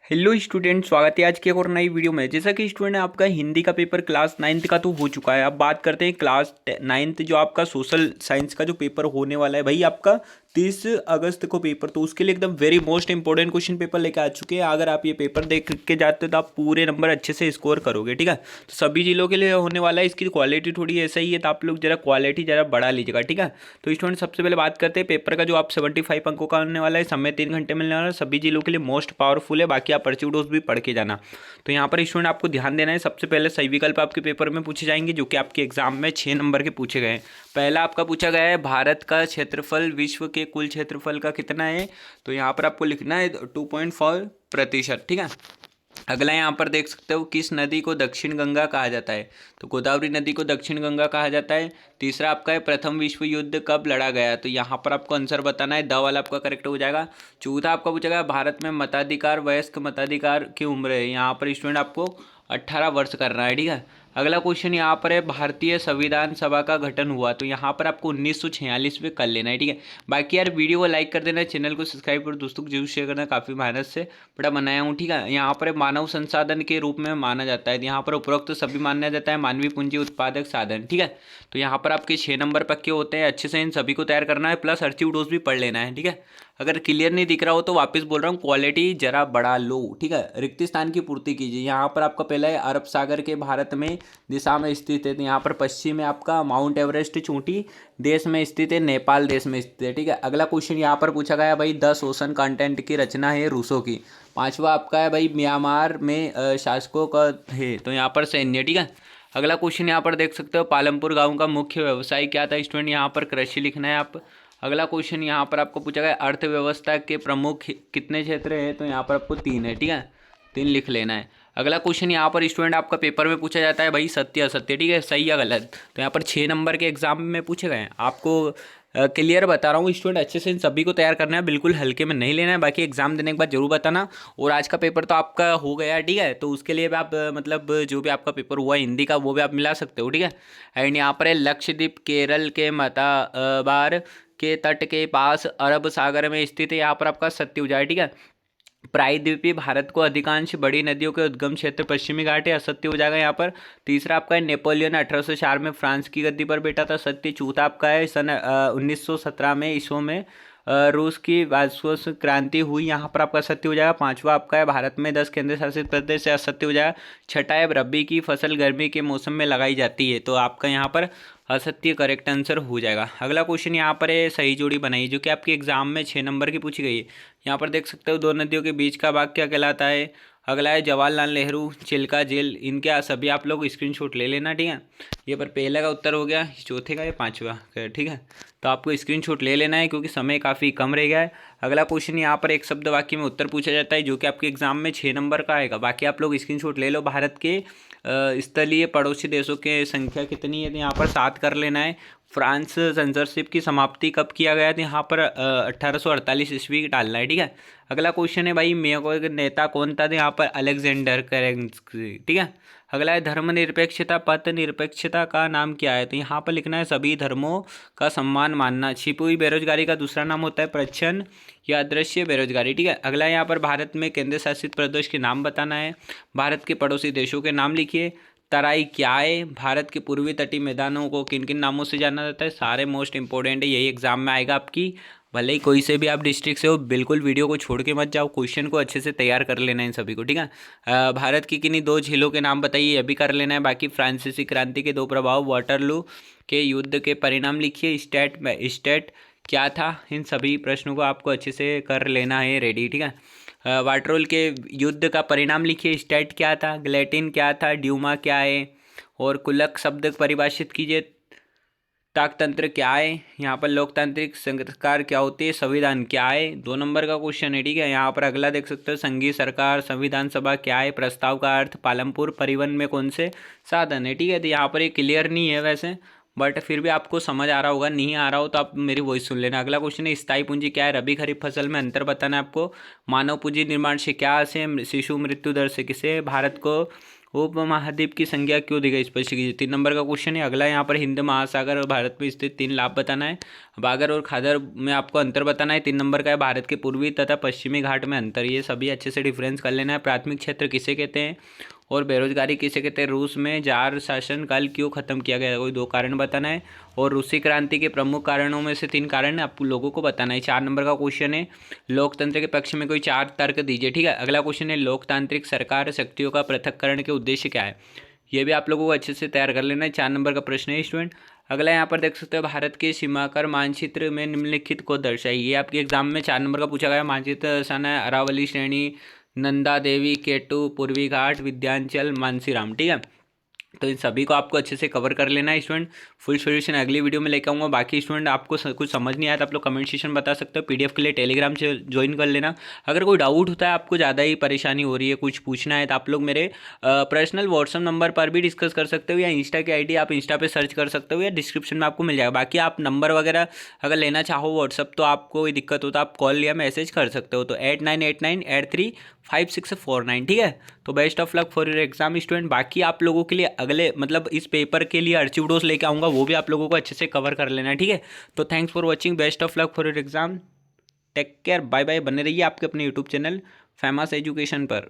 Hello student, स्वागत है आज की एक और नई वीडियो में। जैसा कि स्टूडेंट आपका हिंदी का पेपर क्लास 9th का तो हो चुका है। अब बात करते हैं क्लास 9th जो आपका सोशल साइंस का जो पेपर होने वाला है भाई, आपका 30 अगस्त को पेपर। तो उसके लिए एकदम very most important question paper लेके आ चुके हैं। अगर आप ये पेपर देख के जाते हो तो आप पूरे नंबर अच्छे से स्कोर करोगे, ठीक है। तो सभी जिलों के लिए होने वाला है। इसकी क्वालिटी थोड़ी ऐसा ही है, तो आप लोग जरा क्वालिटी जरा बढ़ा लीजिएगा, ठीक है। तो स्टूडेंट सबसे पहले बात करते हैं पेपर का। जो आप 75 अंकों का आने वाला है, समय 3 घंटे मिलने वाला है, सभी जिलों के लिए मोस्ट पावरफुल है। बाकी आप पर्ची डोज भी पढ़ के जाना। तो यहाँ पर स्टूडेंट आपको ध्यान देना है, सबसे पहले सही विकल्प आपके पेपर में पूछे जाएंगे, जो कि आपके एग्जाम में 6 नंबर के पूछे गए हैं। पहला आपका पूछा गया है, भारत का क्षेत्रफल विश्व के कुल क्षेत्रफल का कितना है। तो यहाँ पर आपको लिखना है 2.4%, ठीक है। अगला यहाँ पर देख सकते हो, किस नदी को दक्षिण गंगा कहा जाता है। तो गोदावरी नदी को दक्षिण गंगा कहा जाता है। तीसरा आपका है, प्रथम विश्व युद्ध कब लड़ा गया। तो यहाँ पर आपको आंसर बताना है, द वाला आपका करेक्ट हो जाएगा। चौथा आपका पूछा गया, भारत में मताधिकार वयस्क मताधिकार की उम्र है। यहाँ पर स्टूडेंट आपको 18 वर्ष करना है, ठीक है। अगला क्वेश्चन यहाँ पर है, भारतीय संविधान सभा का गठन हुआ। तो यहाँ पर आपको 1946 में कर लेना है, ठीक है। बाकी यार वीडियो को लाइक कर देना, चैनल को सब्सक्राइब कर दोस्तों को जरूर शेयर करना, काफ़ी मेहनत से बड़ा बनाया हूँ, ठीक है। यहाँ पर मानव संसाधन के रूप में माना जाता है। यहाँ पर उपरोक्त सभी माना जाता है मानवीय पूंजी उत्पादक साधन, ठीक है। तो यहाँ पर आपके 6 नंबर पक्के होते हैं, अच्छे से इन सभी को तैयार करना है, प्लस अर्चिव डोज भी पढ़ लेना है, ठीक है। अगर क्लियर नहीं दिख रहा हो तो वापस बोल रहा हूँ, क्वालिटी जरा बढ़ा लो, ठीक है। रिक्त स्थान की पूर्ति कीजिए। यहाँ पर आपका पहला है, अरब सागर के भारत में दिशा में स्थित है। तो यहाँ पर पश्चिम में आपका माउंट एवरेस्ट चोटी देश में स्थित है, नेपाल देश में स्थित है, ठीक है। अगला क्वेश्चन यहाँ पर पूछा गया भाई, 10 ओशन कंटेंट की रचना है रूसों की। पांचवा आपका है भाई, म्यांमार में शासकों का है। तो यहाँ पर सैन्य, ठीक है। अगला क्वेश्चन यहाँ पर देख सकते हो, पालमपुर गांव का मुख्य व्यवसाय क्या था। स्टूडेंट यहाँ पर कृषि लिखना है आप। अगला क्वेश्चन यहाँ पर आपको पूछा गया, अर्थव्यवस्था के प्रमुख कितने क्षेत्र हैं। तो यहाँ पर आपको 3 है, ठीक है। 3 लिख लेना है। अगला क्वेश्चन यहाँ पर स्टूडेंट आपका पेपर में पूछा जाता है भाई, सत्य असत्य, ठीक है, सही या गलत। तो यहाँ पर 6 नंबर के एग्जाम में पूछे गए हैं। आपको क्लियर बता रहा हूँ स्टूडेंट, अच्छे से इन सभी को तैयार करना है, बिल्कुल हल्के में नहीं लेना है। बाकी एग्जाम देने के बाद जरूर बताना। और आज का पेपर तो आपका हो गया, ठीक है। तो उसके लिए भी आप मतलब जो भी आपका पेपर हुआ हिंदी का, वो भी आप मिला सकते हो, ठीक है। एंड यहाँ पर है, लक्षद्वीप केरल के मताबार के तट के पास अरब सागर में स्थित है। यहाँ पर आपका सत्य हो जाए, ठीक है। प्रायद्वीपीय भारत को अधिकांश बड़ी नदियों के उद्गम क्षेत्र पश्चिमी घाट है, असत्य हो जाएगा यहाँ पर। तीसरा आपका है, नेपोलियन 1804 में फ्रांस की गद्दी पर बैठा था, सत्य। चौथा आपका है, सन 1917 में ईसो में रूस की वायस्वस क्रांति हुई। यहाँ पर आपका सत्य हो जाएगा। पांचवा आपका है, भारत में 10 केंद्र शासित प्रदेश से, असत्य हो जाएगा। छठा है, रबी की फसल गर्मी के मौसम में लगाई जाती है। तो आपका यहाँ पर असत्य करेक्ट आंसर हो जाएगा। अगला क्वेश्चन यहाँ पर है, सही जोड़ी बनाइए, जो कि आपके एग्जाम में 6 नंबर की पूछी गई है। यहाँ पर देख सकते हो, दो नदियों के बीच का भाग क्या कहलाता है। अगला है, जवाहरलाल नेहरू चिल्का जेल। इनके सभी आप लोग स्क्रीनशॉट ले लेना, ठीक है। ये पर पहले का उत्तर हो गया, चौथे का या पांचवा, ठीक है। तो आपको स्क्रीनशॉट ले लेना है, क्योंकि समय काफ़ी कम रह गया है। अगला क्वेश्चन यहाँ पर एक शब्द वाक्य में उत्तर पूछा जाता है, जो कि आपके एग्जाम में 6 नंबर का आएगा। बाकी आप लोग स्क्रीनशॉट ले लो। भारत के स्थलीय पड़ोसी देशों की संख्या कितनी है। तो यहाँ पर 7 कर लेना है। फ्रांस सेंसरशिप की समाप्ति कब किया गया था। यहाँ पर 1848 ईस्वी डालना है, ठीक है। अगला क्वेश्चन है भाई, मेयो का नेता कौन था। तो यहाँ पर अलेक्जेंडर करेंस्की, ठीक है। अगला है, धर्मनिरपेक्षता पथ निरपेक्षता का नाम क्या है। तो यहाँ पर लिखना है, सभी धर्मों का सम्मान मानना। छिपी हुई बेरोजगारी का दूसरा नाम होता है प्रच्छन्न या अदृश्य बेरोजगारी, ठीक है। अगला यहाँ पर, भारत में केंद्र शासित प्रदेश के नाम बताना है। भारत के पड़ोसी देशों के नाम लिखिए। तराई क्या है। भारत के पूर्वी तटीय मैदानों को किन किन नामों से जाना जाता है। सारे मोस्ट इंपॉर्टेंट है, यही एग्जाम में आएगा आपकी। भले ही कोई से भी आप डिस्ट्रिक्ट से हो, बिल्कुल वीडियो को छोड़ के मत जाओ, क्वेश्चन को अच्छे से तैयार कर लेना है इन सभी को, ठीक है। भारत की किन्हीं 2 झीलों के नाम बताइए, ये भी कर लेना है। बाकी फ्रांसीसी क्रांति के 2 प्रभाव, वाटरलू के युद्ध के परिणाम लिखिए। स्टेट क्या था। इन सभी प्रश्नों को आपको अच्छे से कर लेना है रेडी, ठीक है। वाटरलू के युद्ध का परिणाम लिखिए। स्टेट क्या था, ग्लेटिन क्या था, ड्यूमा क्या है, और कुलक शब्द परिभाषित कीजिए। ताकतंत्र क्या है। यहाँ पर लोकतांत्रिक सरकार क्या होती है। संविधान क्या है। 2 नंबर का क्वेश्चन है, ठीक है। यहाँ पर अगला देख सकते हो, संघीय सरकार संविधान सभा क्या है। प्रस्ताव का अर्थ, पालमपुर परिवहन में कौन से साधन है, ठीक है। तो यहाँ पर ये क्लियर नहीं है वैसे, बट फिर भी आपको समझ आ रहा होगा। नहीं आ रहा हो तो आप मेरी वॉइस सुन लेना। अगला क्वेश्चन है, स्थायी पूंजी क्या है। रबी खरीफ फसल में अंतर बताना है आपको। मानव पूंजी निर्माण से क्या से, शिशु मृत्यु दर से किसे। भारत को उपमहाद्वीप की संज्ञा क्यों दी गई, स्पष्ट कीजिए। 3 नंबर का क्वेश्चन है अगला। यहाँ पर हिंद महासागर और भारत में स्थित 3 लाभ बताना है। बागर और खादर में आपको अंतर बताना है। 3 नंबर का है भारत के पूर्वी तथा पश्चिमी घाट में अंतर, ये सभी अच्छे से डिफरेंस कर लेना है। प्राथमिक क्षेत्र किसे कहते हैं और बेरोजगारी किसे कहते हैं। रूस में जार शासन काल क्यों खत्म किया गया, कोई 2 कारण बताना है। और रूसी क्रांति के प्रमुख कारणों में से 3 कारण आप लोगों को बताना है। 4 नंबर का क्वेश्चन है लोकतंत्र के पक्ष में कोई 4 तर्क दीजिए। ठीक है, अगला क्वेश्चन है लोकतांत्रिक सरकार शक्तियों का पृथक्करण के उद्देश्य क्या है, ये भी आप लोगों को अच्छे से तैयार कर लेना है। 4 नंबर का प्रश्न है स्टूडेंट। अगला यहाँ पर देख सकते हो भारत के सीमाकर मानचित्र में निम्नलिखित को दर्शाइए। ये आपके एग्जाम में 4 नंबर का पूछा गया। मानचित्र दर्शाना है अरावली श्रेणी, नंदा देवी, केटू, पूर्वी घाट, विंध्याचल, मानसीराम। ठीक है, तो इन सभी को आपको अच्छे से कवर कर लेना है स्टूडेंट। फुल सॉल्यूशन अगली वीडियो में लेकर आऊँगा। बाकी स्टूडेंट आपको कुछ समझ नहीं आया तो आप लोग कमेंट सेक्शन बता सकते हो। पीडीएफ के लिए टेलीग्राम से ज्वाइन कर लेना। अगर कोई डाउट होता है, आपको ज़्यादा ही परेशानी हो रही है, कुछ पूछना है, तो आप लोग मेरे पर्सनल व्हाट्सअप नंबर पर भी डिस्कस कर सकते हो, या इंस्टा की आईडी आप इंस्टा पे सर्च कर सकते हो, या डिस्क्रिप्शन में आपको मिल जाएगा। बाकी आप नंबर वगैरह अगर लेना चाहो व्हाट्सअप, तो आपको कोई दिक्कत हो तो आप कॉल या मैसेज कर सकते हो। तो 8989835649। ठीक है, तो best of luck for your exam student. बाकी आप लोगों के लिए अगले मतलब इस पेपर के लिए अर्चिव लेके आऊँगा, वो भी आप लोगों को अच्छे से कवर कर लेना है। ठीक है, तो thanks for watching, best of luck for your exam, take care, bye bye. बने रहिए आपके अपने यूट्यूब चैनल फेमस एजुकेशन पर।